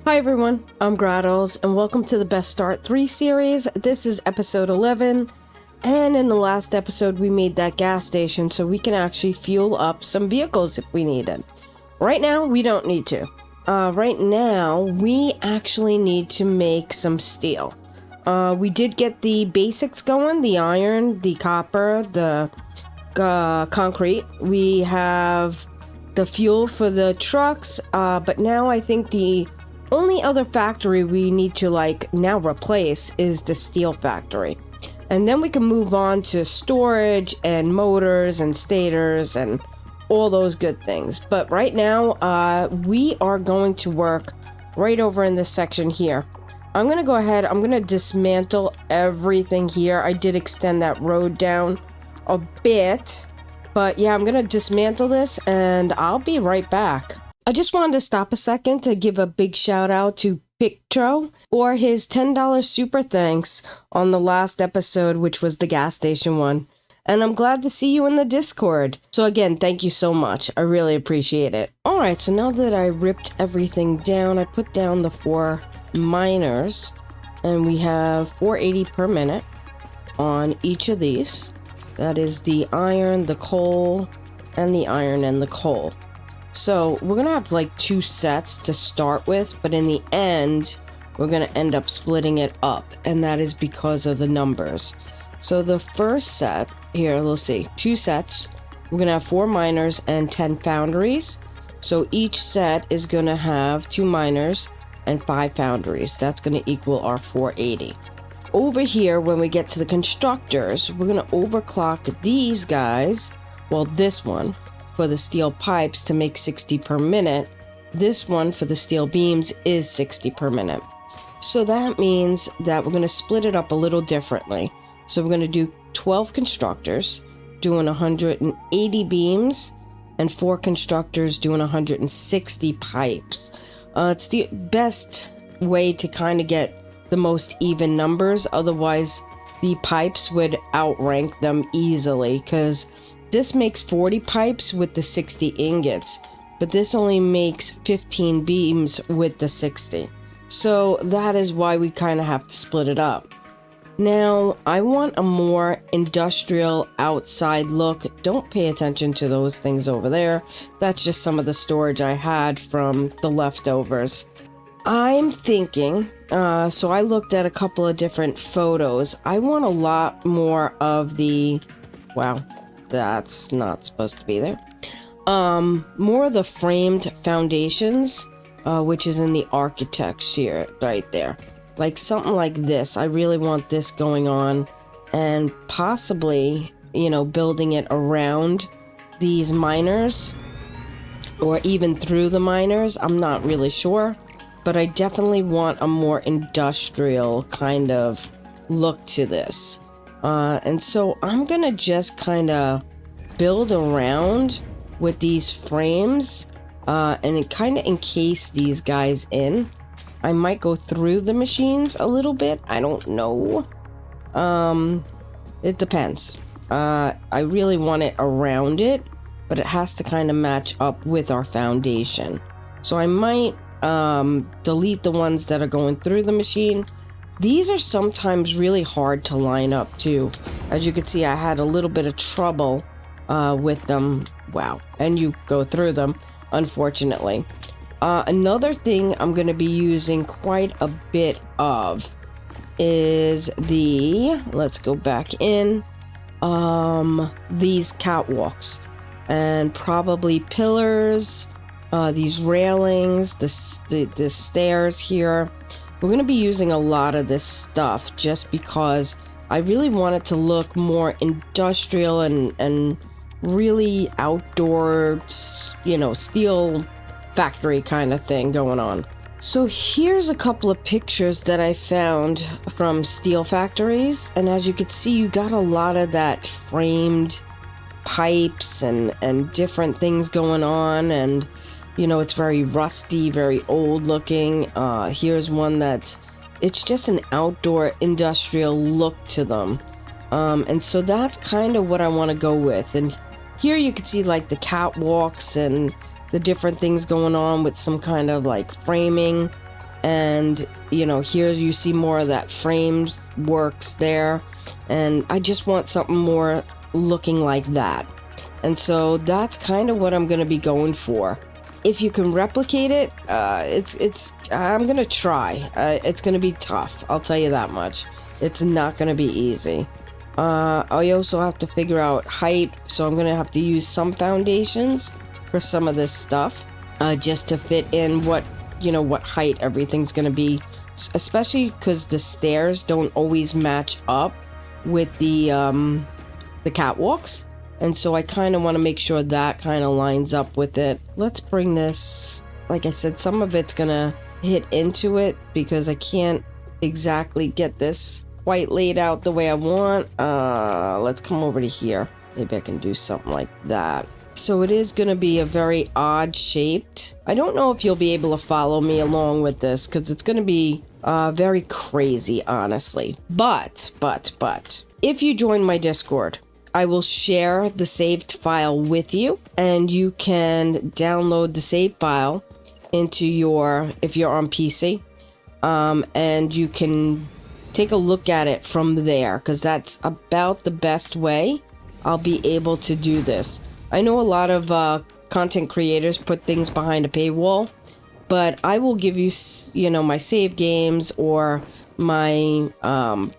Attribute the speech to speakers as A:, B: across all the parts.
A: Hi everyone, I'm Grattles, and welcome to the Best Start 3 series. This is episode 11, and in the last episode we made that gas station so we can actually fuel up some vehicles if we need it. Right now, we don't need to. Right now, we actually need to make some steel. We did get the basics going, the iron, the copper, the concrete. We have the fuel for the trucks, but now I think the only other factory we need to now replace is the steel factory. And then we can move on to storage and motors and stators and all those good things. But right now, we are going to work right over in this section here. I'm going to go ahead, I'm going to dismantle everything here. I did extend that road down a bit. But yeah, I'm going to dismantle this and I'll be right back. I just wanted to stop a second to give a big shout out to Pictro for his $10 super thanks on the last episode, which was the gas station one. And I'm glad to see you in the Discord. So again, thank you so much. I really appreciate it. Alright, so now that I ripped everything down, I put down the 4 miners. And we have 480 per minute on each of these. That is the iron, the coal, and the iron and the coal. So we're going to have 2 sets to start with, but in the end, we're going to end up splitting it up, and that is because of the numbers. So the first set, here, let's see, 2 sets. We're going to have 4 miners and 10 foundries. So each set is going to have 2 miners and 5 foundries. That's going to equal our 480. Over here, when we get to the constructors, we're going to overclock these guys, well, this one, for the steel pipes to make 60 per minute. This one for the steel beams is 60 per minute. So that means that we're going to split it up a little differently. So we're going to do 12 constructors doing 180 beams and 4 constructors doing 160 pipes. It's the best way to kind of get the most even numbers. Otherwise, the pipes would outrank them easily because this makes 40 pipes with the 60 ingots, but this only makes 15 beams with the 60. So that is why we kind of have to split it up. Now, I want a more industrial outside look. Don't pay attention to those things over there. That's just some of the storage I had from the leftovers. I'm thinking, so I looked at a couple of different photos. I want a lot more of the, wow, that's not supposed to be there. More of the framed foundations, which is in the architects here, right there. Like something like this. I really want this going on, and possibly, building it around these miners, or even through the miners. I'm not really sure, but I definitely want a more industrial kind of look to this. And so I'm gonna just kind of build around with these frames and kind of encase these guys in. I might go through the machines a little bit. I don't know. It depends. I really want it around it, but it has to kind of match up with our foundation. So I might delete the ones that are going through the machine. These are sometimes really hard to line up too. As you can see, I had a little bit of trouble with them. Wow. And you go through them, unfortunately. Another thing I'm going to be using quite a bit of is let's go back in, these catwalks. And probably pillars, these railings, the stairs here. We're going to be using a lot of this stuff just because I really want it to look more industrial and really outdoor, steel factory kind of thing going on. So here's a couple of pictures that I found from steel factories. And as you can see, you got a lot of that framed pipes and different things going on. And it's very rusty, very old looking. Here's one it's just an outdoor industrial look to them. And so that's kind of what I want to go with. And here you can see the catwalks and the different things going on with some kind of framing And, you know, here you see more of that framed works there. And I just want something more looking like that. And so that's kind of what I'm going to be going for. If you can replicate it, I'm going to try. It's going to be tough. I'll tell you that much. It's not going to be easy. I also have to figure out height. So I'm going to have to use some foundations for some of this stuff, just to fit in what height everything's going to be, especially because the stairs don't always match up with the catwalks. And so I kind of want to make sure that kind of lines up with it. Let's bring this, like I said, some of it's going to hit into it because I can't exactly get this quite laid out the way I want. Let's come over to here. Maybe I can do something like that. So it is going to be a very odd shaped. I don't know if you'll be able to follow me along with this because it's going to be very crazy, honestly. But, if you join my Discord, I will share the saved file with you, and you can download the save file into if you're on PC, and you can take a look at it from there, because that's about the best way I'll be able to do this. I know a lot of content creators put things behind a paywall, but I will give you, my save games or my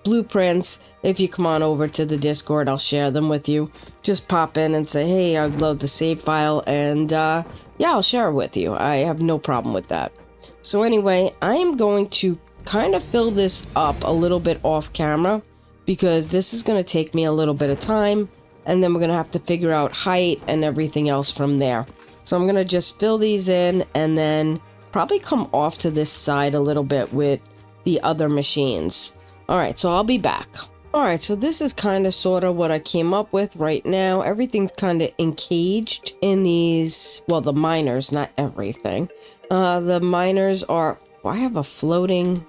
A: blueprints. If you come on over to the Discord, I'll share them with you. Just pop in and say, hey, I'd love the save file, and yeah, I'll share it with you. I have no problem with that. So anyway, I am going to kind of fill this up a little bit off camera because this is going to take me a little bit of time, and then we're going to have to figure out height and everything else from there. So I'm going to just fill these in and then probably come off to this side a little bit with the other machines. All right, so I'll be back. All right, so this is kind of sort of what I came up with right now. Everything's kind of encaged in these, well, the miners, not everything. The miners are, I have a floating,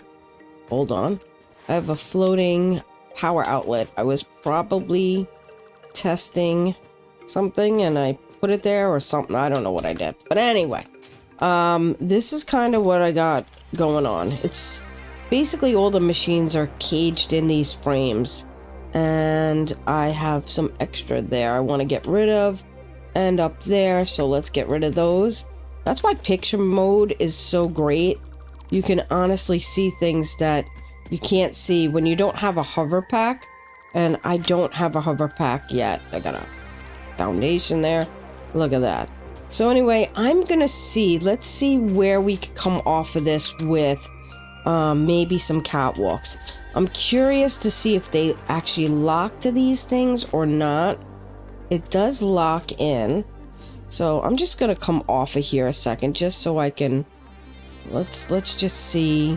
A: hold on. I have a floating power outlet. I was probably testing something and I put it there or something. I don't know what I did. But anyway, this is kind of what I got going on. It's basically all the machines are caged in these frames, and I have some extra there I want to get rid of, and up there, so let's get rid of those. That's why picture mode is so great. You can honestly see things that you can't see when you don't have a hover pack, and I don't have a hover pack yet. I got a foundation there. Look at that. So anyway, I'm gonna see, let's see where we could come off of this with maybe some catwalks. I'm curious to see if they actually lock to these things or not. It does lock in. So I'm just gonna come off of here a second just so I can, let's just see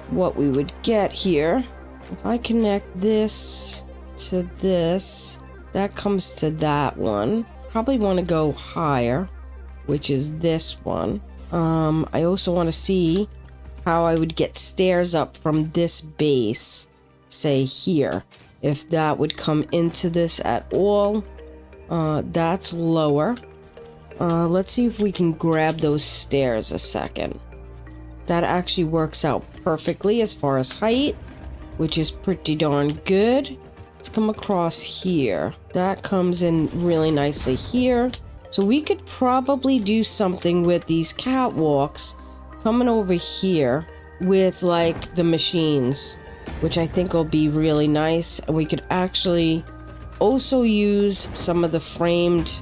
A: what we would get here. If I connect this to this, that comes to that one. Probably want to go higher, which is this one. I also want to see how I would get stairs up from this base, say here, if that would come into this at all. That's lower. Let's see if we can grab those stairs a second. That actually works out perfectly as far as height, which is pretty darn good. Let's come across here. That comes in really nicely here. So we could probably do something with these catwalks coming over here with like the machines, which I think will be really nice. And we could actually also use some of the framed,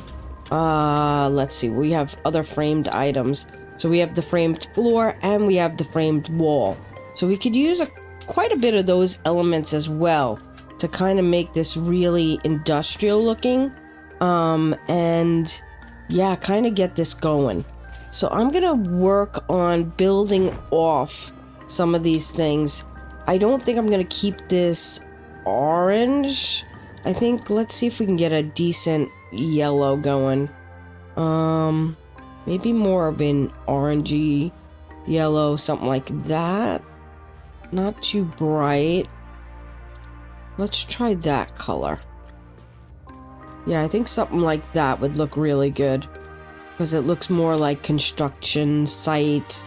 A: let's see, we have other framed items. So we have the framed floor and we have the framed wall. So we could use quite a bit of those elements as well to kind of make this really industrial looking, and yeah, kind of get this going. So I'm gonna work on building off some of these things. I don't think I'm gonna keep this orange. I think, let's see if we can get a decent yellow going. Maybe more of an orangey yellow, something like that. Not too bright. Let's try that color. Yeah, I think something like that would look really good, because it looks more like construction site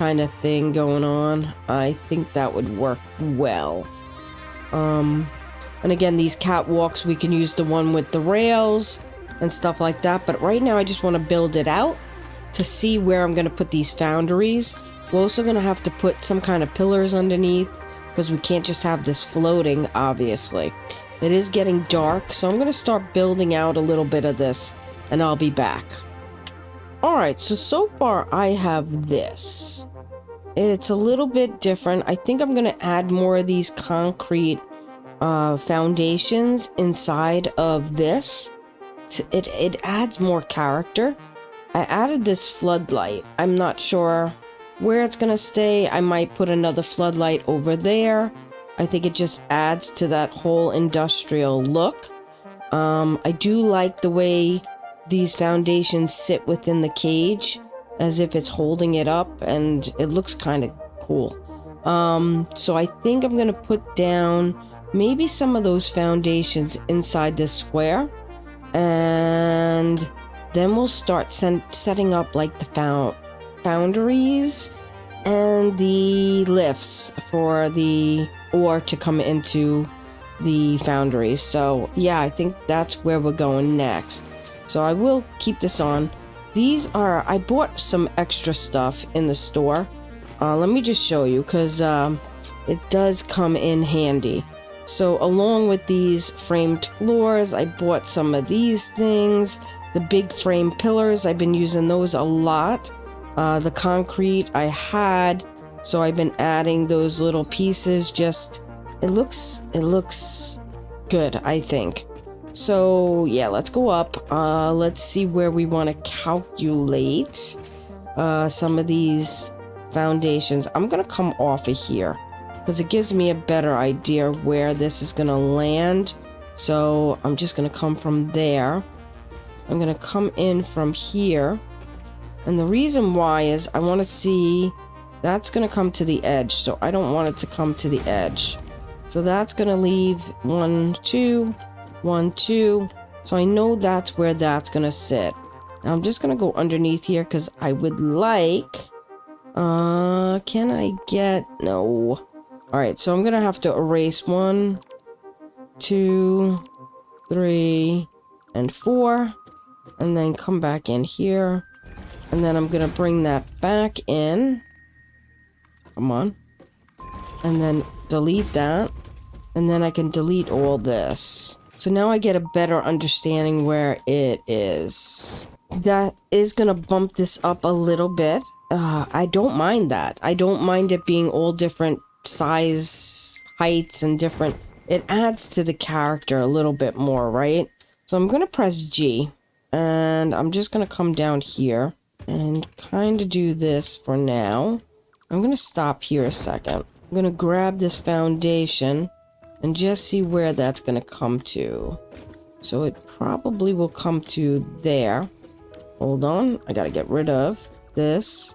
A: kind of thing going on, I think that would work well. And again, these catwalks, we can use the one with the rails and stuff like that. But right now, I just want to build it out to see where I'm going to put these foundries. We're also going to have to put some kind of pillars underneath because we can't just have this floating, obviously. It is getting dark, so I'm going to start building out a little bit of this, and I'll be back. Alright, so far I have this. It's a little bit different. I think I'm going to add more of these concrete foundations inside of this. It adds more character. I added this floodlight. I'm not sure where it's going to stay. I might put another floodlight over there. I think it just adds to that whole industrial look. I do like the way these foundations sit within the cage as if it's holding it up, and it looks kind of cool. So I think I'm going to put down maybe some of those foundations inside this square, and then we'll start setting up like the foundries and the lifts for the ore to come into the foundries. So yeah, I think that's where we're going next. So I will keep this on. I bought some extra stuff in the store. Let me just show you, because it does come in handy. So along with these framed floors, I bought some of these things. The big frame pillars, I've been using those a lot. The concrete I had, so I've been adding those little pieces. It looks good, I think. So yeah, let's go up. Let's see where we want to calculate some of these foundations. I'm gonna come off of here because it gives me a better idea where this is gonna land. So I'm just gonna come from there. I'm gonna come in from here, and the reason why is I want to see that's gonna come to the edge, so I don't want it to come to the edge. So that's gonna leave 1, 2, 1, 2. So I know that's where that's gonna sit. Now I'm just gonna go underneath here because I would like. Can I get no? All right, so I'm gonna have to erase 1, 2, 3, and 4, and then come back in here, and then I'm gonna bring that back in. Come on, and then delete that, and then I can delete all this. So now I get a better understanding where it is. That is gonna bump this up a little bit. I don't mind that. I don't mind it being all different size, heights, and different. It adds to the character a little bit more, right? So I'm gonna press G, and I'm just gonna come down here and kind of do this for now. I'm gonna stop here a second. I'm gonna grab this foundation and just see where that's gonna come to. So it probably will come to there. Hold on, I gotta get rid of this.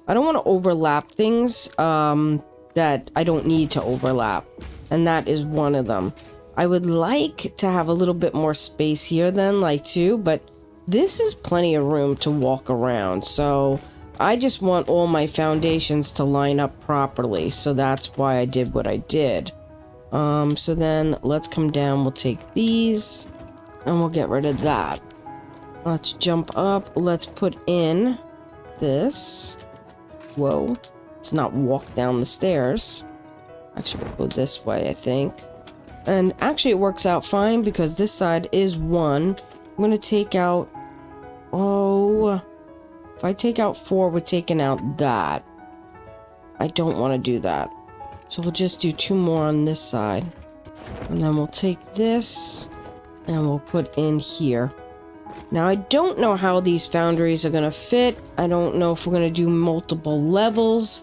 A: I don't want to overlap things that I don't need to overlap, and that is one of them. I would like to have a little bit more space here then, like 2, but this is plenty of room to walk around, so I just want all my foundations to line up properly, so that's why I did what I did. So then let's come down, we'll take these, and we'll get rid of that. Let's jump up, let's put in this. Whoa, let's not walk down the stairs. Actually, we'll go this way, I think. And actually, it works out fine because this side is 1. I'm going to take out... Oh, if I take out 4, we're taking out that. I don't want to do that. So we'll just do 2 more on this side. And then we'll take this and we'll put in here. Now, I don't know how these foundries are going to fit. I don't know if we're going to do multiple levels.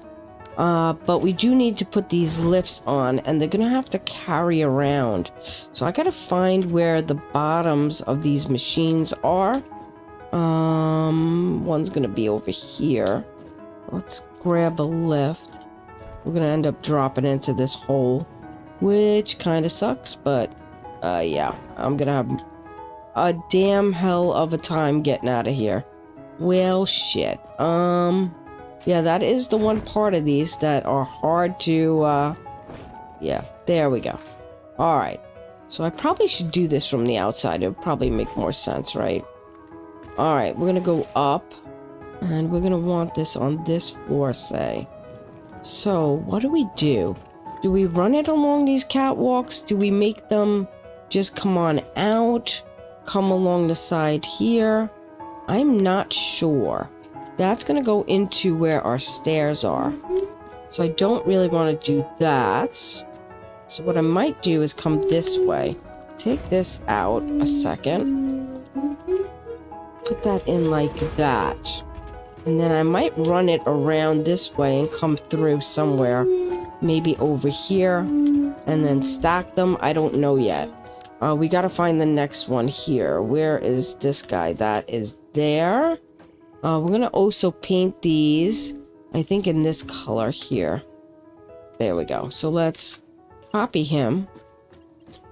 A: But we do need to put these lifts on, and they're going to have to carry around. So I got to find where the bottoms of these machines are. One's going to be over here. Let's grab a lift. We're going to end up dropping into this hole, which kind of sucks, but yeah, I'm going to have a damn hell of a time getting out of here. Well, shit. Yeah, that is the one part of these that are hard to, yeah, there we go. Alright, so I probably should do this from the outside. It would probably make more sense, right? Alright, we're gonna go up, and we're gonna want this on this floor, say. So, what do we do? Do we run it along these catwalks? Do we make them just come on out? Come along the side here? I'm not sure. That's gonna go into where our stairs are. So I don't really want to do that. So what I might do is come this way. Take this out a second. Put that in like that. And then I might run it around this way and come through somewhere. Maybe over here. And then stack them. I don't know yet. We gotta find the next one here. Where is this guy? That is there. We're gonna also paint these. I think in this color here. There we go. So let's copy him.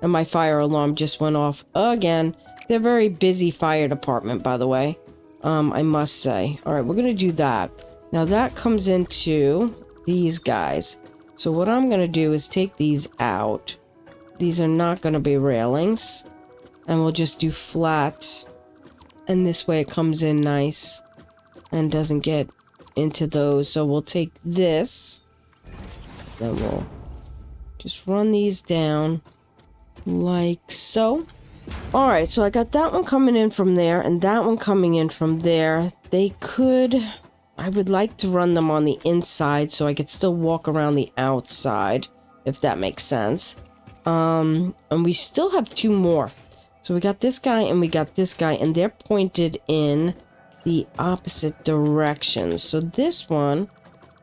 A: And my fire alarm just went off again. They're very busy fire department, by the way. I must say. Alright, we're gonna do that. Now that comes into these guys. So what I'm gonna do is take these out. These are not gonna be railings. And we'll just do flat. And this way it comes in nice. And doesn't get into those. So we'll take this. Then we'll just run these down. Like so. Alright, so I got that one coming in from there, and that one coming in from there. They could... I would like to run them on the inside, so I could still walk around the outside, if that makes sense. And we still have two more. So we got this guy, and we got this guy, and they're pointed in the opposite directions. So this one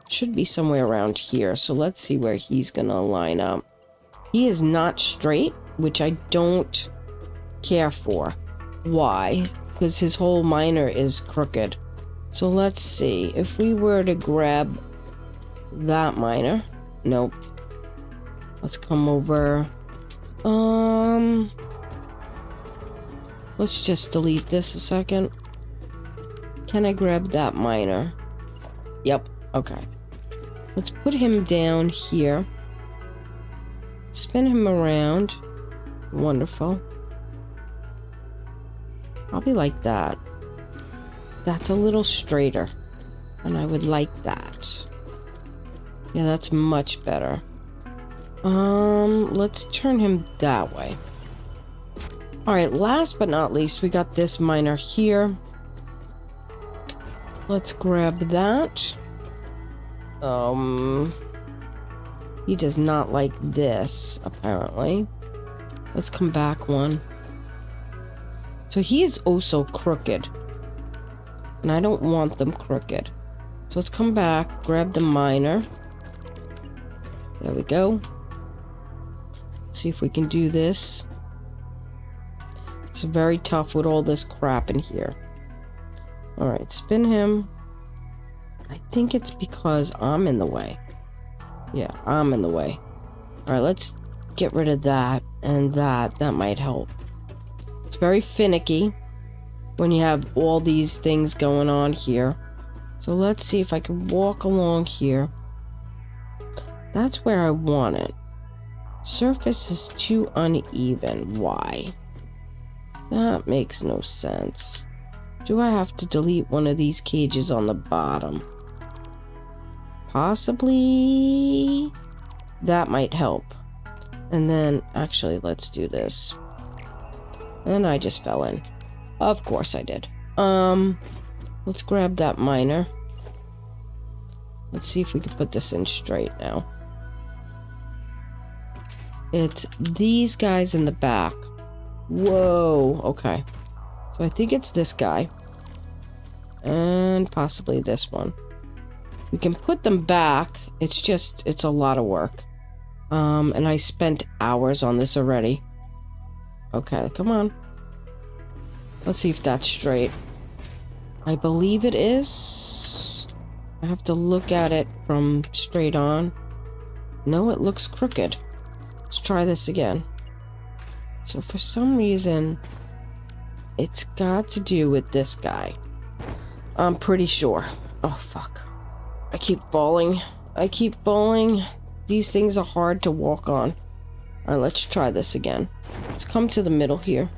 A: should be somewhere around here. So let's see where he's gonna line up. He is not straight, which I don't care for. Why? Because his whole miner is crooked. So let's see. If we were to grab that miner. Nope. Let's come over. Let's just delete this a second. Can I grab that miner? Yep. Okay. Let's put him down here. Spin him around. Wonderful. Probably like that. That's a little straighter. And I would like that. Yeah, that's much better. Let's turn him that way. Alright, last but not least, we got this miner here. Let's grab that. He does not like this, apparently. Let's come back one. So he is also crooked. And I don't want them crooked. So let's come back, grab the miner. There we go. Let's see if we can do this. It's very tough with all this crap in here. Alright, spin him. I think it's because I'm in the way. Yeah, I'm in the way. Alright, let's get rid of that and that. That might help. It's very finicky when you have all these things going on here. So let's see if I can walk along here. That's where I want it. Surface is too uneven. Why? That makes no sense. Do I have to delete one of these cages on the bottom? Possibly. That might help. And then, actually, let's do this. And I just fell in. Of course I did. Let's grab that miner. Let's see if we can put this in straight now. It's these guys in the back. Whoa, okay. So I think it's this guy. And possibly this one. We can put them back. It's a lot of work. And I spent hours on this already. Okay, come on. Let's see if that's straight. I believe it is. I have to look at it from straight on. No, it looks crooked. Let's try this again. So for some reason, it's got to do with this guy. I'm pretty sure. Oh, fuck. I keep falling. I keep falling. These things are hard to walk on. Alright, let's try this again. Let's come to the middle here.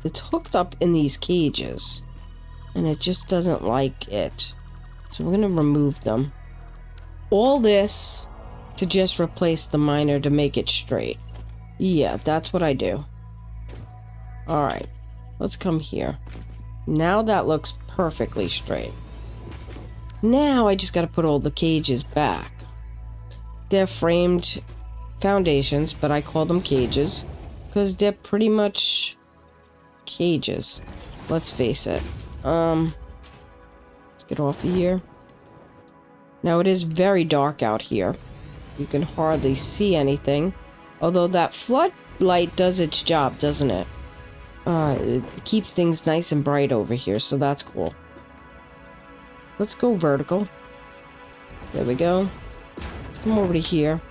A: It's hooked up in these cages. And it just doesn't like it. So we're gonna remove them. All this to just replace the miner to make it straight. Yeah, that's what I do. Alright, let's come here. Now that looks perfectly straight. Now I just gotta put all the cages back. They're framed foundations, but I call them cages because they're pretty much cages. Let's face it. Let's get off of here. Now it is very dark out here. You can hardly see anything. Although that floodlight does its job, doesn't it? It keeps things nice and bright over here, so that's cool. Let's go vertical. There we go. Let's come over to here.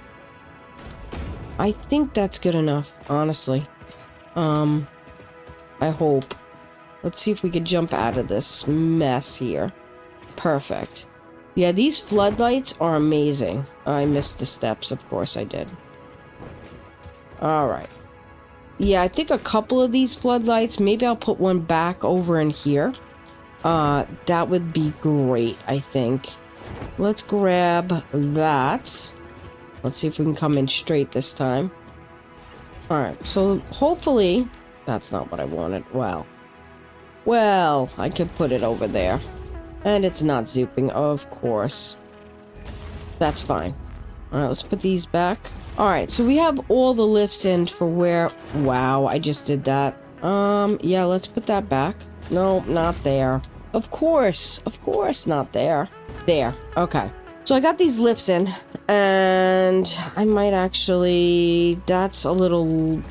A: I think that's good enough, honestly. I hope. Let's see if we can jump out of this mess here. Perfect. Yeah, these floodlights are amazing. I missed the steps, of course I did. Alright. Yeah, I think a couple of these floodlights, maybe I'll put one back over in here. That would be great, I think. Let's grab that. Let's see if we can come in straight this time. Alright, so hopefully... That's not what I wanted. Well, I can put it over there. And it's not zooping, of course. That's fine. Alright, let's put these back. Alright, so we have all the lifts in for where... Wow, I just did that. Yeah, let's put that back. No, not there. Of course not there. There, okay. So I got these lifts in, and I might actually... That's a little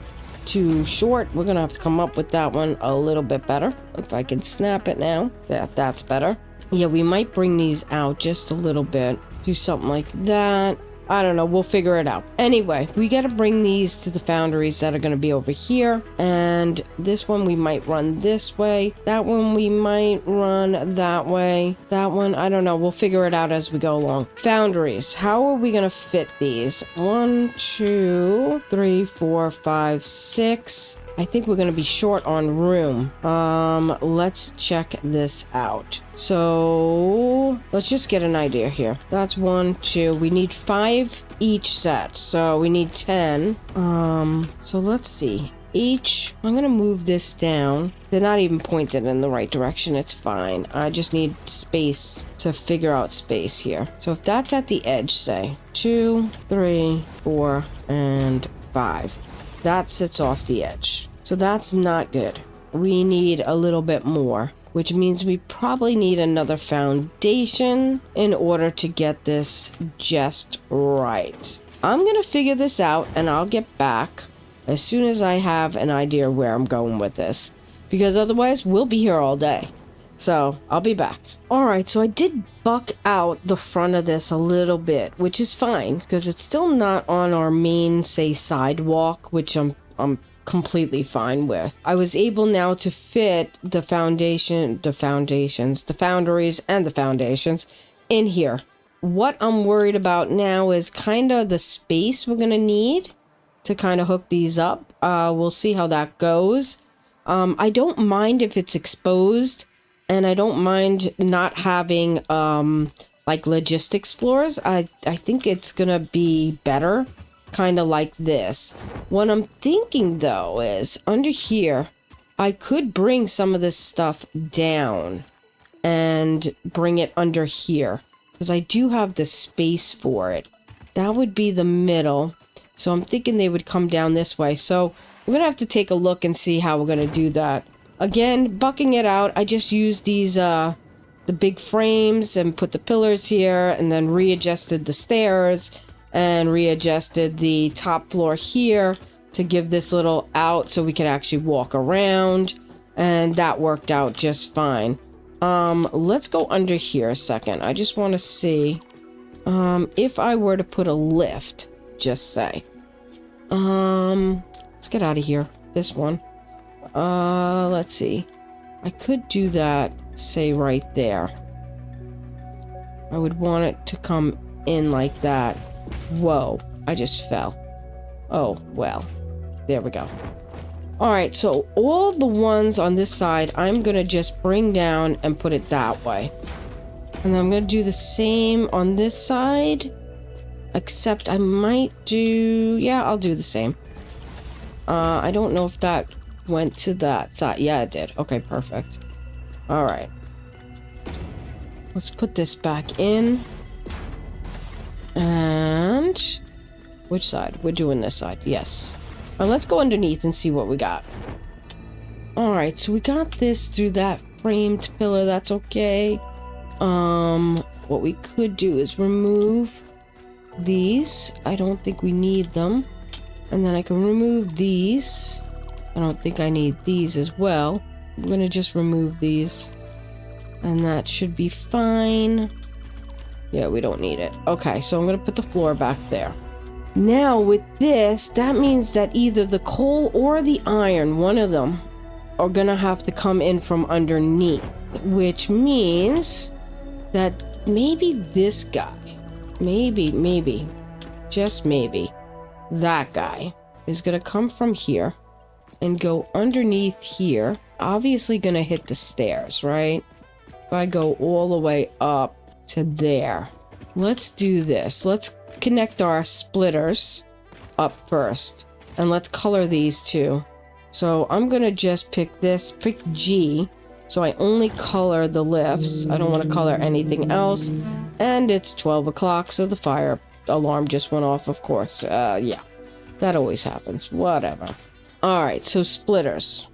A: too short. We're gonna have to come up with that one a little bit better. If I can snap it now. That's better. Yeah, we might bring these out just a little bit. Do something like that. I don't know, we'll figure it out. Anyway, we gotta bring these to the foundries that are gonna be over here. And this one we might run this way. That one we might run that way. That one, I don't know, we'll figure it out as we go along. Foundries, how are we gonna fit these? 1, 2, 3, 4, 5, 6. I think we're gonna be short on room. Let's check this out. So let's just get an idea here. That's 1, 2. We need 5 each set, so we need 10. So let's see. I'm gonna move this down. They're not even pointed in the right direction. It's fine. I just need space to figure out space here. So if that's at the edge, say 2, 3, 4, and 5. That sits off the edge. So that's not good. We need a little bit more, which means we probably need another foundation in order to get this just right. I'm gonna figure this out and I'll get back as soon as I have an idea where I'm going with this, because otherwise we'll be here all day. So I'll be back. Alright, so I did buck out the front of this a little bit, which is fine because it's still not on our main, say, sidewalk, which I'm completely fine with. I was able now to fit the foundries and the foundations in here. What I'm worried about now is kind of the space we're gonna need to kind of hook these up. We'll see how that goes. I don't mind if it's exposed, and I don't mind not having like logistics floors. I think it's gonna be better, kind of like this. What I'm thinking though is under here, I could bring some of this stuff down and bring it under here because I do have the space for it. That would be the middle. So I'm thinking they would come down this way. So we're gonna have to take a look and see how we're gonna do that. Again, bucking it out, I just used these the big frames and put the pillars here and then readjusted the stairs and readjusted the top floor here to give this little out so we could actually walk around, and that worked out just fine. Let's go under here a second. I just want to see if I were to put a lift, just say. Let's get out of here. This one. Let's see. I could do that, say, right there. I would want it to come in like that. Whoa, I just fell. Oh, well, there we go. All right, so all the ones on this side, I'm gonna just bring down and put it that way. And I'm gonna do the same on this side, except I might do, yeah, I'll do the same. I don't know if that went to that side. Yeah, it did. Okay, perfect. All right. Let's put this back in. And which side? We're doing this side. Yes. All right, let's go underneath and see what we got. All right, so we got this through that framed pillar. That's okay. What we could do is remove these. I don't think we need them. And then I can remove these. I don't think I need these as well. I'm gonna just remove these. And that should be fine. Yeah, we don't need it. Okay, so I'm gonna put the floor back there. Now with this, that means that either the coal or the iron, one of them, are gonna have to come in from underneath. Which means that maybe this guy, maybe, just maybe, that guy is gonna come from here and go underneath here. Obviously gonna hit the stairs, right? If I go all the way up to there. Let's do this. Let's connect our splitters up first. And let's color these two. So I'm gonna just pick G. So I only color the lifts. I don't want to color anything else. And it's 12 o'clock, so the fire alarm just went off, of course. Yeah, that always happens. Whatever. All right, so splitters.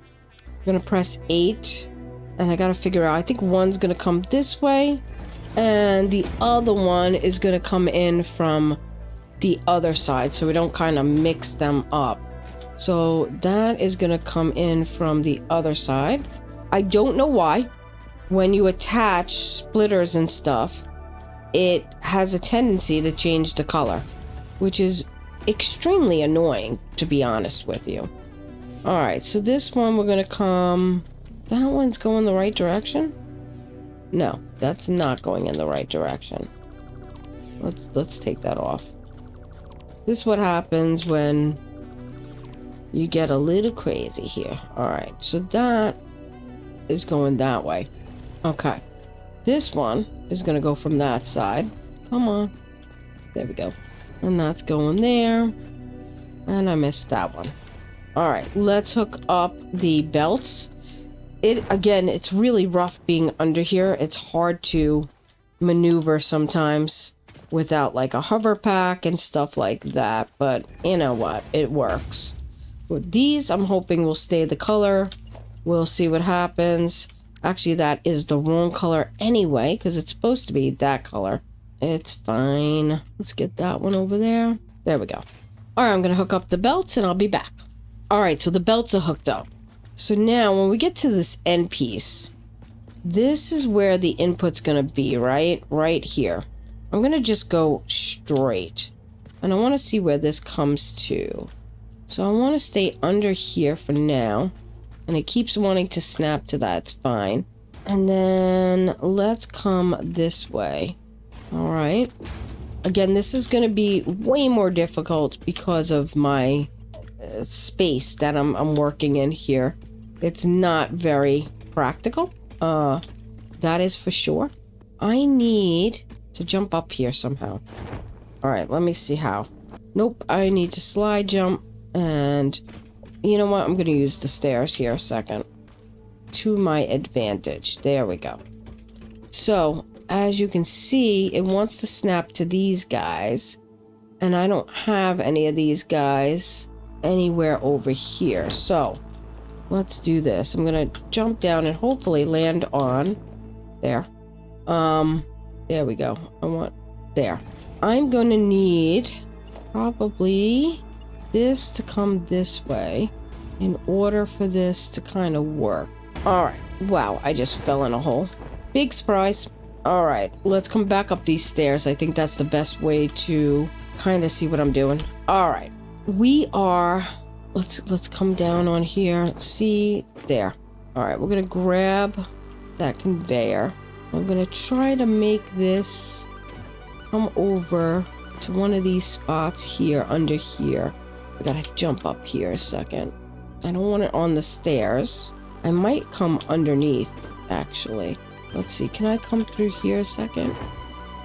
A: I'm gonna press 8. And I gotta figure out, I think one's gonna come this way. And the other one is gonna come in from the other side, so we don't kind of mix them up. So that is gonna come in from the other side. I don't know why. When you attach splitters and stuff, it has a tendency to change the color, which is extremely annoying, to be honest with you. All right, so this one we're gonna come, that one's going the right direction? No, that's not going in the right direction. Let's take that off. This is what happens when you get a little crazy here. All right, so that is going that way. Okay, this one is gonna go from that side. Come on, there we go. And that's going there. And I missed that one. All right, let's hook up the belts. Again, it's really rough being under here. It's hard to maneuver sometimes without like a hover pack and stuff like that. But you know what? It works. With these, I'm hoping will stay the color. We'll see what happens. Actually, that is the wrong color anyway, because it's supposed to be that color. It's fine. Let's get that one over there. There we go. All right, I'm going to hook up the belts and I'll be back. All right, so the belts are hooked up. So now when we get to this end piece, this is where the input's going to be, right? Right here. I'm going to just go straight. And I want to see where this comes to. So I want to stay under here for now. And it keeps wanting to snap to that. It's fine. And then let's come this way. All right. Again, this is going to be way more difficult because of my space that I'm working in here. It's not very practical. That is for sure. I need to jump up here somehow. All right, let me see how. Nope, I need to slide jump. And you know what? I'm going to use the stairs here a second. To my advantage. There we go. So, as you can see, it wants to snap to these guys. And I don't have any of these guys anywhere over here. So, let's do this. I'm going to jump down and hopefully land on there. There we go. I want there. I'm going to need probably this to come this way in order for this to kind of work. All right. Wow, I just fell in a hole. Big surprise. All right, let's come back up these stairs. I think that's the best way to kind of see what I'm doing. All right. We are, let's come down on here. See there. All right, we're going to grab that conveyor. I'm gonna try to make this come over to one of these spots here, under here. I gotta jump up here a second. I don't want it on the stairs. I might come underneath, actually. Let's see, can I come through here a second?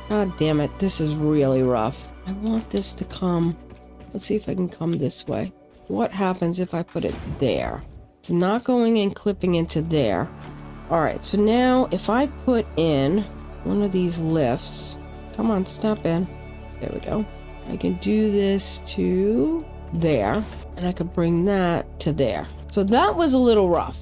A: God damn it, this is really rough. I want this to come. Let's see if I can come this way. What happens if I put it there? It's not going and clipping into there. Alright, so now if I put in one of these lifts, come on, step in. There we go. I can do this to there, and I could bring that to there. So that was a little rough.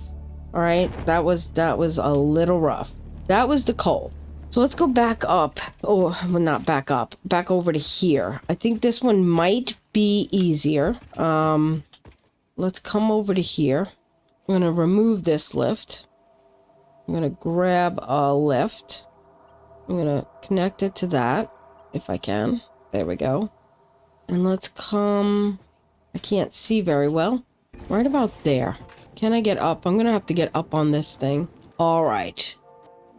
A: Alright, that was a little rough. That was the coal. So let's go back up. Oh, well, not back up. Back over to here. I think this one might be easier. Let's come over to here. I'm going to remove this lift. I'm going to grab a lift. I'm going to connect it to that, if I can. There we go. And let's come... I can't see very well. Right about there. Can I get up? I'm going to have to get up on this thing. All right.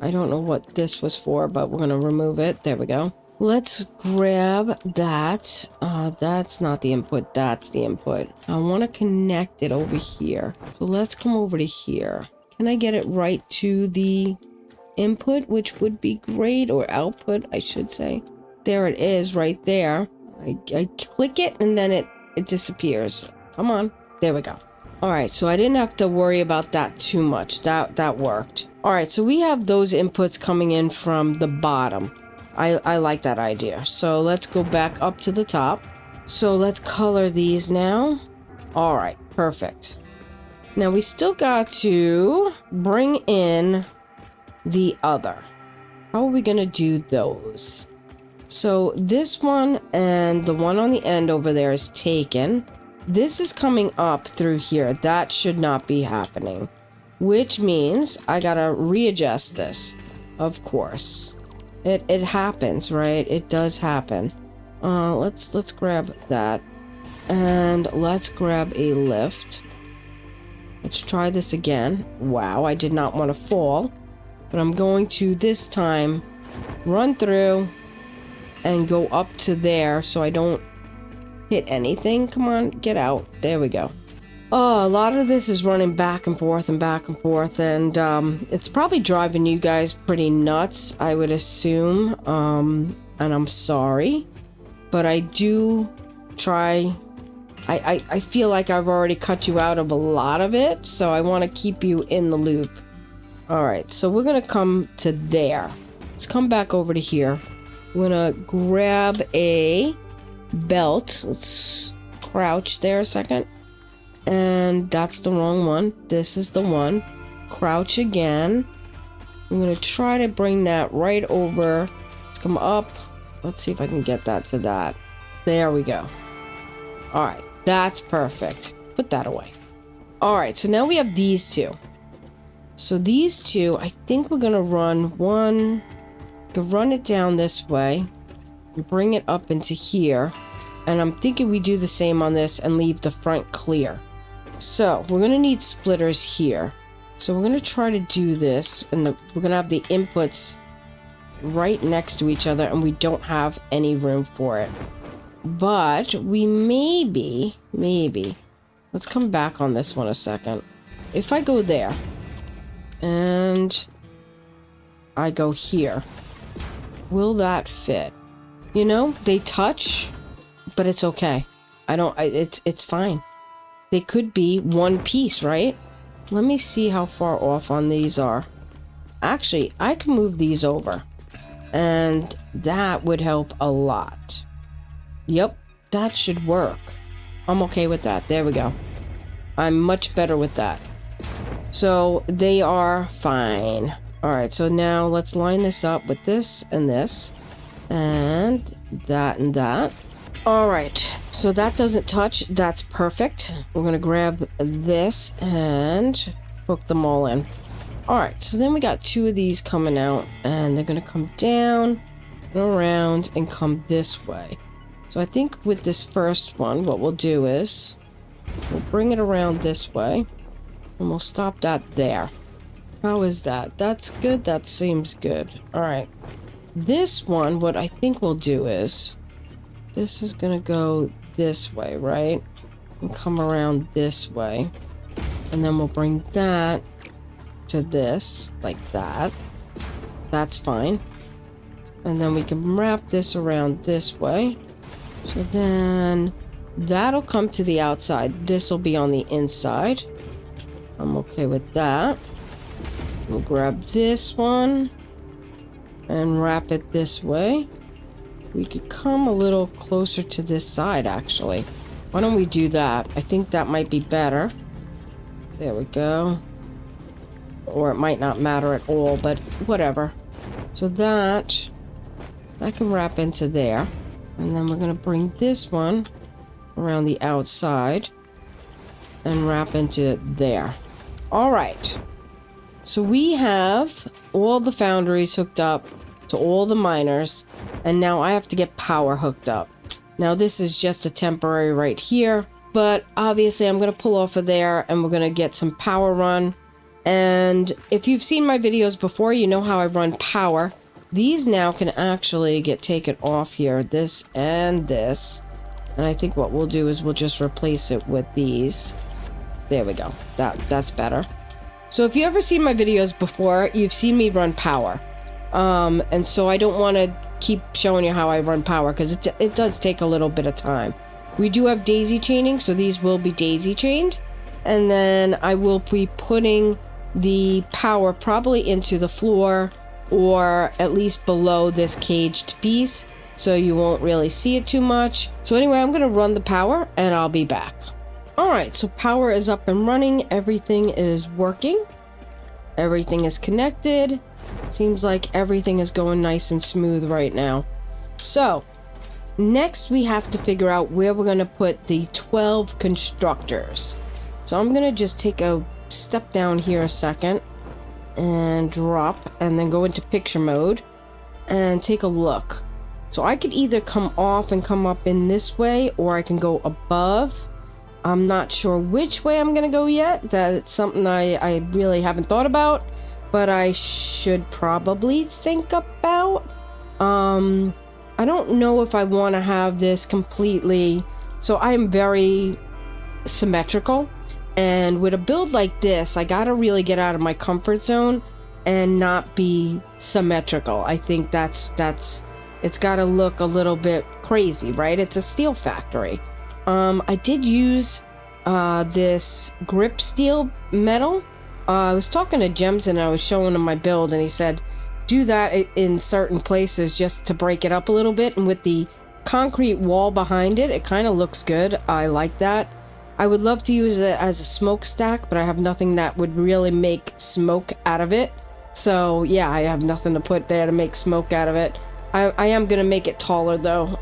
A: I don't know what this was for, but we're going to remove it. There we go. Let's grab that. That's not the input. That's the input. I want to connect it over here. So let's come over to here. Can I get it right to the input, which would be great, or output, I should say. There it is right there. I click it and then it disappears. Come on. There we go. All right, so I didn't have to worry about that too much. That worked. All right, so we have those inputs coming in from the bottom. I like that idea. So let's go back up to the top. So let's color these now. All right, perfect. Now we still got to bring in the other. How are we gonna do those? So this one and the one on the end over there is taken. This is coming up through here. That should not be happening, which means I gotta readjust this. Of course, it happens, right? It does happen. Let's grab that, and let's grab a lift. Let's try this again. Wow, I did not want to fall, but I'm going to this time run through and go up to there so I don't hit anything. Come on, get out. There we go. Oh, a lot of this is running back and forth and back and forth, and it's probably driving you guys pretty nuts, I would assume. And I'm sorry, but I do try. I feel like I've already cut you out of a lot of it, so I want to keep you in the loop. All right, so we're gonna come to there. Let's come back over to here. We're gonna grab a belt. Let's crouch there a second. And that's the wrong one. This is the one. Crouch again. I'm gonna try to bring that right over. Let's come up. Let's see if I can get that to that. There we go. All right, that's perfect. Put that away. All right, so now we have these two. So these two, I think we're gonna run one. Could run it down this way and bring it up into here. And I'm thinking we do the same on this and leave the front clear. So we're gonna need splitters here. So we're gonna try to do this, and we're gonna have the inputs right next to each other, and we don't have any room for it. But we maybe, let's come back on this one a second. If I go there and I go here, will that fit? You know, they touch, but it's okay. It's fine. They could be one piece, right? Let me see how far off on these are. Actually, I can move these over, and that would help a lot. Yep, that should work. I'm okay with that. There we go. I'm much better with that. So they are fine. All right, so now let's line this up with this and this and that and that. All right, so that doesn't touch. That's perfect. We're gonna grab this and hook them all in. All right, so then we got two of these coming out, and they're gonna come down and around and come this way. So I think with this first one, what we'll do is we'll bring it around this way, and we'll stop that there. How is that? That's good. That seems good. All right. This one, what I think we'll do is, this is going to go this way, right? And come around this way. And then we'll bring that to this, like that. That's fine. And then we can wrap this around this way. So then that'll come to the outside. This will be on the inside. I'm okay with that. We'll grab this one and wrap it this way. We could come a little closer to this side, actually. Why don't we do that? I think that might be better. There we go. Or it might not matter at all, but whatever. So that can wrap into there. And then we're going to bring this one around the outside and wrap into there. All right. So we have all the foundries hooked up to all the miners, and now I have to get power hooked up. Now this is just a temporary right here, but obviously I'm going to pull off of there and we're going to get some power run. And if you've seen my videos before, you know how I run power. These now can actually get taken off here, this and this. And I think what we'll do is we'll just replace it with these. There we go. That's better. So if you ever seen my videos before, you've seen me run power. And so I don't want to keep showing you how I run power because it does take a little bit of time. We do have daisy chaining, so these will be daisy chained. And then I will be putting the power probably into the floor or at least below this caged piece, so you won't really see it too much. So anyway, I'm going to run the power and I'll be back. Alright, so power is up and running. Everything is working. Everything is connected. Seems like everything is going nice and smooth right now. So, next we have to figure out where we're going to put the 12 constructors. So I'm going to just take a step down here a second and drop and then go into picture mode and take a look. So I could either come off and come up in this way, or I can go above. I'm not sure which way I'm gonna go yet. That's something I really haven't thought about, but I should probably think about. I don't know if I want to have this completely. So I am very symmetrical, and with a build like this, I gotta really get out of my comfort zone and not be symmetrical. I think it's gotta look a little bit crazy, right? It's a steel factory. I did use this grip steel metal. I was talking to Gems and I was showing him my build, and he said do that in certain places just to break it up a little bit, and with the concrete wall behind it, it kind of looks good. I like that. I would love to use it as a smokestack, but I have nothing that would really make smoke out of it. So yeah, I have nothing to put there to make smoke out of it. I am gonna make it taller though.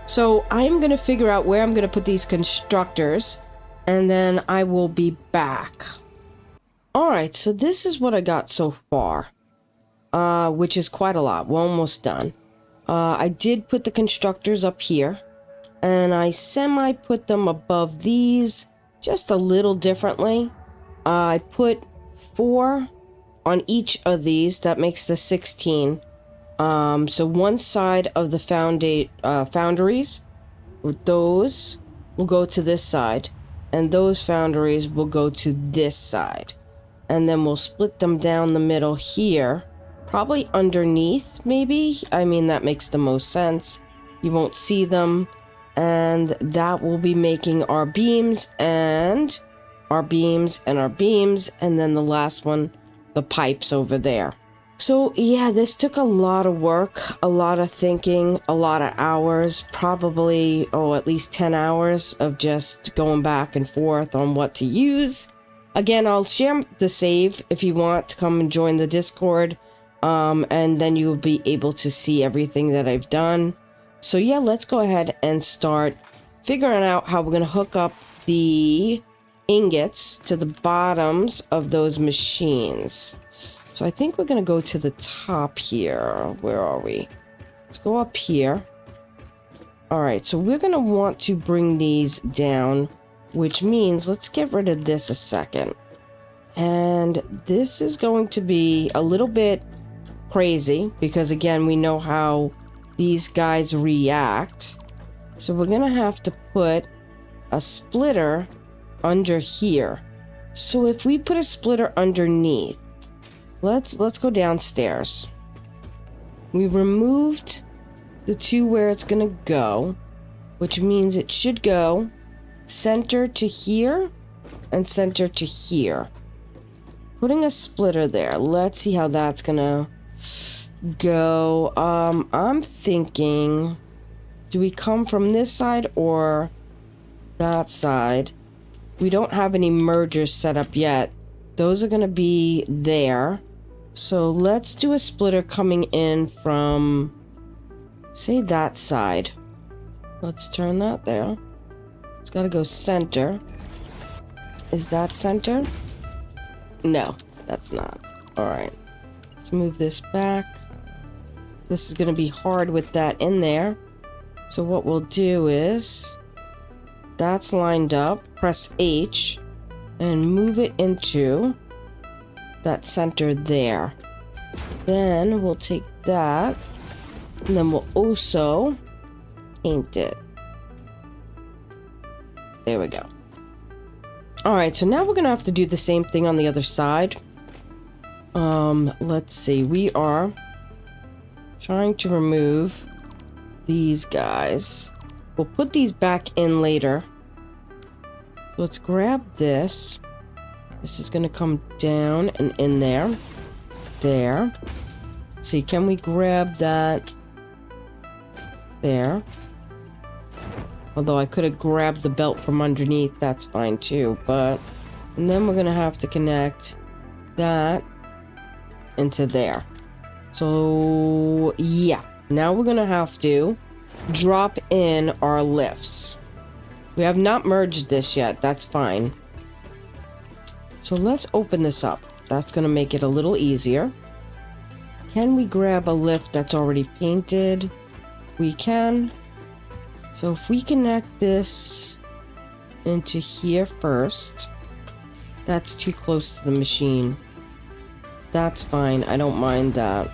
A: So I'm going to figure out where I'm going to put these constructors, and then I will be back. Alright, so this is what I got so far, which is quite a lot. We're almost done. I did put the constructors up here, and I semi-put them above these just a little differently. I put 4 on each of these. That makes the 16. So one side of the foundries, those will go to this side, and those foundries will go to this side. And then we'll split them down the middle here, probably underneath, maybe. I mean, that makes the most sense. You won't see them, and that will be making our beams and our beams and our beams, and then the last one, the pipes over there. So yeah, this took a lot of work, a lot of thinking, a lot of hours, probably, at least 10 hours of just going back and forth on what to use. Again, I'll share the save if you want to come and join the Discord, and then you'll be able to see everything that I've done. So yeah, let's go ahead and start figuring out how we're going to hook up the ingots to the bottoms of those machines. So I think we're going to go to the top here. Where are we? Let's go up here. Alright, so we're going to want to bring these down, which means let's get rid of this a second. And this is going to be a little bit crazy because, again, we know how these guys react. So we're gonna have to put a splitter under here. So if we put a splitter underneath, let's go downstairs. We removed the two where it's gonna go, which means it should go center to here and center to here. Putting a splitter there. Let's see how that's gonna go. I'm thinking, do we come from this side or that side? We don't have any mergers set up yet. Those are gonna be there. So let's do a splitter coming in from, say, that side. Let's turn that there. It's gotta go center. Is that center? No, that's not. All right. Let's move this back. This is gonna be hard with that in there. So what we'll do is, that's lined up. Press H and move it into that center there. Then we'll take that and then we'll also paint it. There we go. All right, so now we're gonna have to do the same thing on the other side. Let's see. We are trying to remove these guys. We'll put these back in later. Let's grab this. This is gonna come down and in there. There. Let's see, can we grab that there? Although I could have grabbed the belt from underneath, that's fine too, but... And then we're gonna have to connect that into there. So, yeah. Now we're gonna have to drop in our lifts. We have not merged this yet, that's fine. So let's open this up. That's gonna make it a little easier. Can we grab a lift that's already painted? We can. So if we connect this into here first, that's too close to the machine. That's fine, I don't mind that.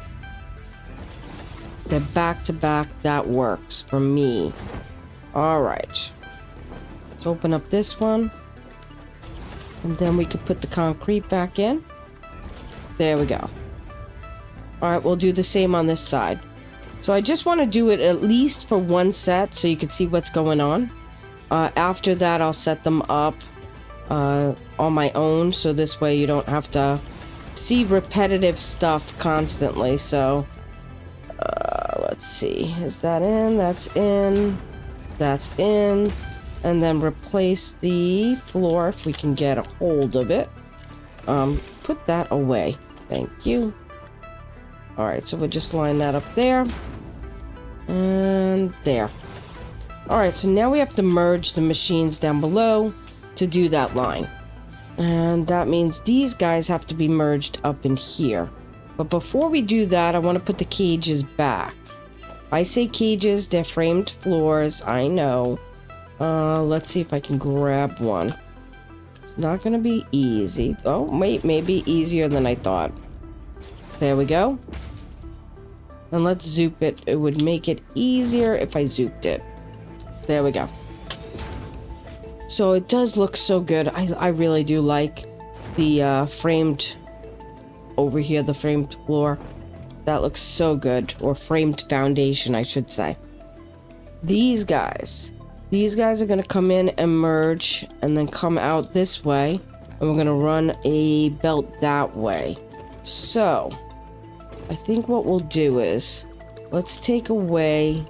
A: They're back to back, that works for me. All right. Let's open up this one. And then we could put the concrete back in. There we go. All right, we'll do the same on this side. So I just want to do it at least for one set so you can see what's going on. After that, I'll set them up on my own. So this way you don't have to see repetitive stuff constantly. So let's see. Is that in? That's in. That's in. And then replace the floor if we can get a hold of it. Put that away. Thank you. Alright, so we'll just line that up there. And there. Alright, so now we have to merge the machines down below to do that line. And that means these guys have to be merged up in here. But before we do that, I want to put the cages back. I say cages, they're framed floors, I know. Let's see if I can grab one. It's not gonna be easy. Oh, wait, maybe easier than I thought. There we go. And let's zoop it. It would make it easier if I zooped it. There we go. So it does look so good. I really do like the framed over here, the framed floor. That looks so good. Or framed foundation, I should say. These guys are going to come in and merge and then come out this way. And we're going to run a belt that way. So, I think what we'll do is, let's take away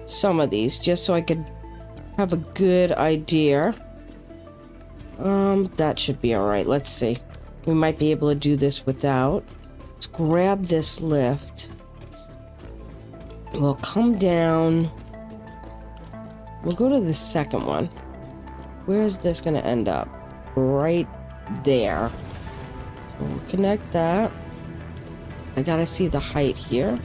A: some of these just so I could have a good idea. That should be alright. Let's see. We might be able to do this without. Let's grab this lift. We'll come down. We'll go to the second one. Where is this going to end up? Right there. So we'll connect that. I gotta see the height here.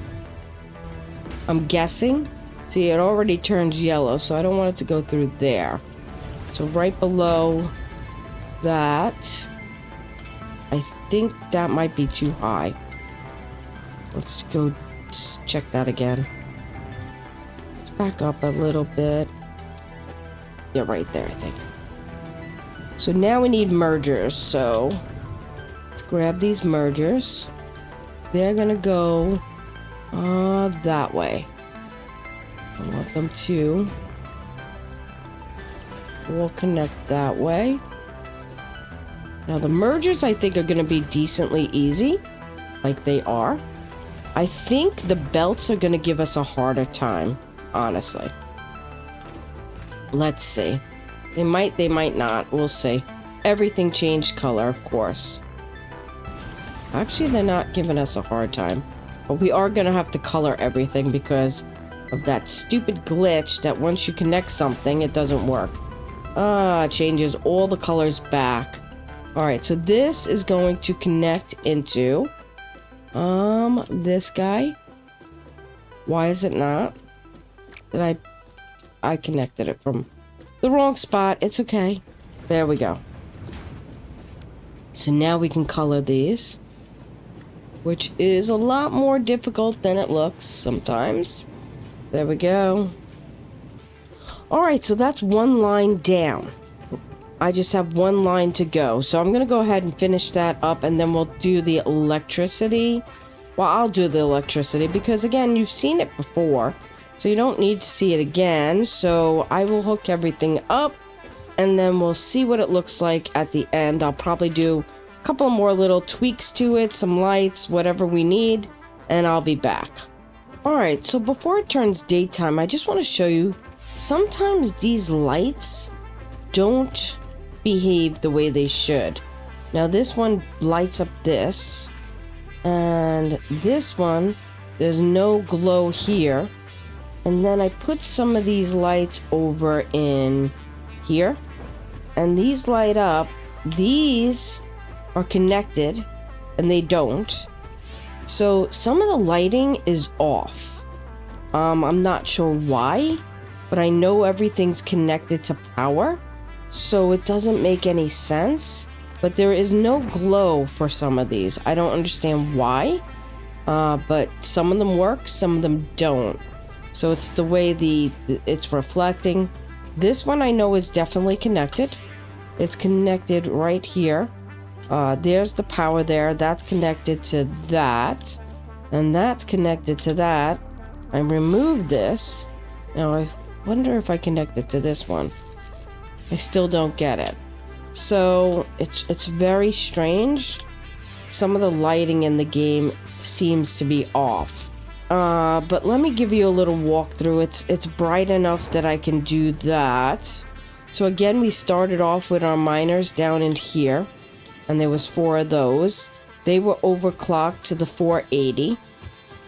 A: I'm guessing. See, it already turns yellow, so I don't want it to go through there. So right below that. I think that might be too high. Let's go check that again. Let's back up a little bit. Yeah, right there, I think. So now we need mergers. So let's grab these mergers. They're gonna go that way. I want them to all connect that way. Now the mergers I think are gonna be decently easy, like they are. I think the belts are gonna give us a harder time, honestly. Let's see. They might not. We'll see. Everything changed color, of course. Actually, they're not giving us a hard time. But we are going to have to color everything because of that stupid glitch that once you connect something, it doesn't work. It changes all the colors back. Alright, so this is going to connect into this guy. Why is it not? Did I connected it from the wrong spot. It's okay. There we go. So now we can color these, which is a lot more difficult than it looks sometimes. There we go. Alright, so that's one line down. I just have one line to go. So I'm going to go ahead and finish that up, and then we'll do the electricity. Well, I'll do the electricity because, again, you've seen it before. So you don't need to see it again. So I will hook everything up, and then we'll see what it looks like at the end. I'll probably do a couple more little tweaks to it, some lights, whatever we need, and I'll be back. Alright, so before it turns daytime, I just want to show you, sometimes these lights don't behave the way they should. Now this one lights up this, and this one, there's no glow here. And then I put some of these lights over in here, and these light up. These are connected and they don't. So some of the lighting is off. I'm not sure why, but I know everything's connected to power, so it doesn't make any sense. But there is no glow for some of these. I don't understand why, but some of them work, some of them don't. So it's the way it's reflecting. This one I know is definitely connected. It's connected right here. There's the power there. That's connected to that. And that's connected to that. I removed this. Now I wonder if I connect it to this one. I still don't get it. So it's very strange. Some of the lighting in the game seems to be off. But let me give you a little walkthrough. It's bright enough that I can do that. So again, we started off with our miners down in here, and there was 4 of those. They were overclocked to the 480.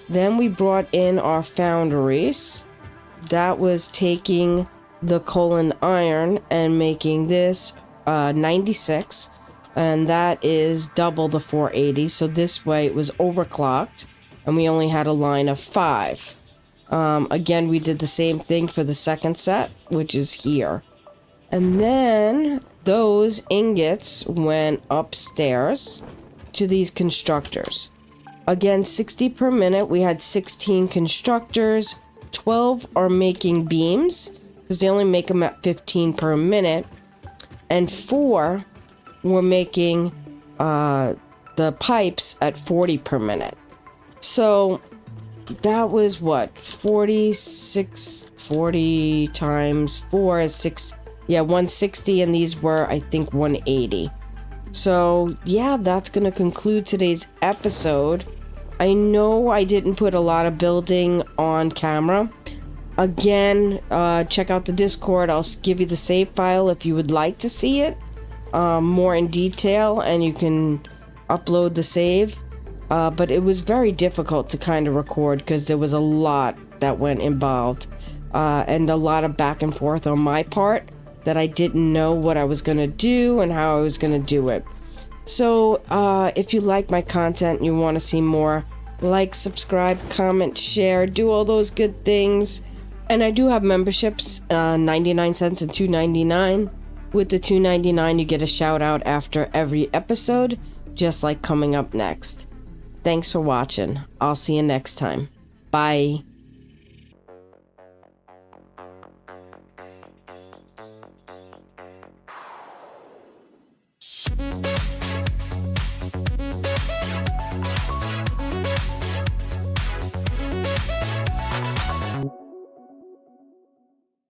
A: Then we brought in our foundries. That was taking the coal and iron and making this 96, and that is double the 480. So this way it was overclocked, and we only had a line of 5. Again, we did the same thing for the second set, which is here. And then those ingots went upstairs to these constructors. Again, 60 per minute. We had 16 constructors. 12 are making beams, because they only make them at 15 per minute. And 4 were making the pipes at 40 per minute. So that was what? 40 times 4 is 6. Yeah, 160, and these were, I think, 180. So, yeah, that's going to conclude today's episode. I know I didn't put a lot of building on camera. Again, check out the Discord. I'll give you the save file if you would like to see it more in detail, and you can upload the save. But it was very difficult to kind of record because there was a lot that went involved, and a lot of back and forth on my part that I didn't know what I was going to do and how I was going to do it. So if you like my content and you want to see more, like, subscribe, comment, share, do all those good things. And I do have memberships, 99 cents and $2.99. With the $2.99 you get a shout out after every episode. just like coming up next. Thanks for watching. I'll see you next time. Bye.